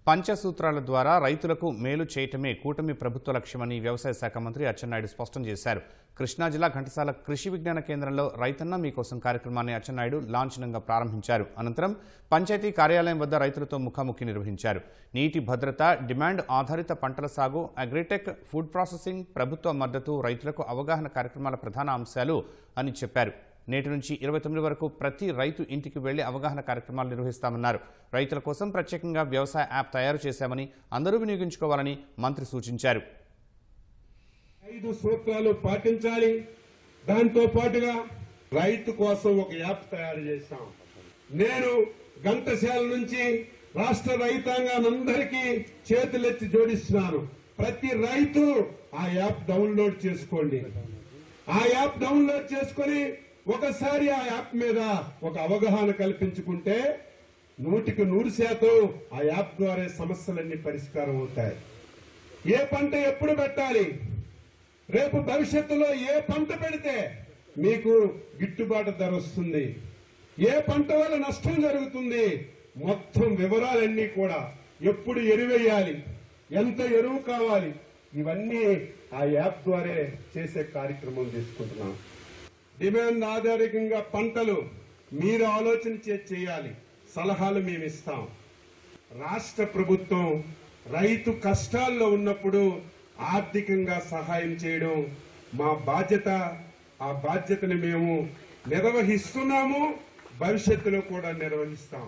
పంచసూత్రాల ద్వారా రైతులకు మేలు చేయటమే కూటమి ప్రభుత్వ లక్ష్యమని వ్యవసాయ శాఖ మంత్రి అచ్చెన్నాయుడు స్పష్టం చేశారు. కృష్ణా జిల్లా ఘంటసాల కృషి విజ్ఞాన కేంద్రంలో రైతన్న మీకోసం కార్యక్రమాన్ని అచ్చెన్నాయుడు లాంఛనంగా ప్రారంభించారు. అనంతరం పంచాయతీ కార్యాలయం వద్ద రైతులతో ముఖాముఖి నిర్వహించారు. నీటి భద్రత, డిమాండ్ ఆధారిత పంటల సాగు, అగ్రిటెక్, ఫుడ్ ప్రాసెసింగ్, ప్రభుత్వ మద్దతు, రైతులకు అవగాహన కార్యక్రమాల ప్రధాన అంశాలు అని చెప్పారు. నేటి నుంచి 29 వరకు ప్రతి రైతు ఇంటికి వెళ్లి అవగాహన కార్యక్రమాలు నిర్వహిస్తామన్నారు. రైతుల కోసం ప్రత్యేకంగా వ్యవసాయ యాప్ తయారు చేశామని, అందరూ వినియోగించుకోవాలని మంత్రి సూచించారు. 5 సూత్రాలు పాటించాలి. దాంతో పాటుగా రైతు కోసం ఒక యాప్ తయారు చేశాం. నేను ఘంటసాల నుంచి రాష్ట్ర రైతాంగానందరికీ చేతులెత్తి జోడిస్తున్నాను. ప్రతి రైతు ఆ యాప్ డౌన్లోడ్ చేసుకోండి. ఆ యాప్ డౌన్లోడ్ చేసుకుని ఒకసారి ఆ యాప్ మీద ఒక అవగాహన కల్పించుకుంటే 100% ఆ యాప్ ద్వారా సమస్యలన్నీ పరిష్కారం అవుతాయి. ఏ పంట ఎప్పుడు పెట్టాలి, రేపు భవిష్యత్తులో ఏ పంట పెడితే మీకు గిట్టుబాటు ధర వస్తుంది, ఏ పంట వల్ల నష్టం జరుగుతుంది, మొత్తం వివరాలన్నీ కూడా, ఎప్పుడు ఎరువేయాలి, ఎంత ఎరువు కావాలి, ఇవన్నీ ఆ యాప్ ద్వారా చేసే కార్యక్రమం తీసుకుంటున్నాం. డిమాండ్ ఆధారితంగా పంటలు మీరు ఆలోచన చేయాలి. సలహాలు మేము ఇస్తాం. రాష్ట్ర ప్రభుత్వం రైతు కష్టాల్లో ఉన్నప్పుడు ఆర్థికంగా సహాయం చేయడం మా బాధ్యత. ఆ బాధ్యతను మేము నిర్వహిస్తున్నాము, భవిష్యత్తులో కూడా నిర్వహిస్తాం.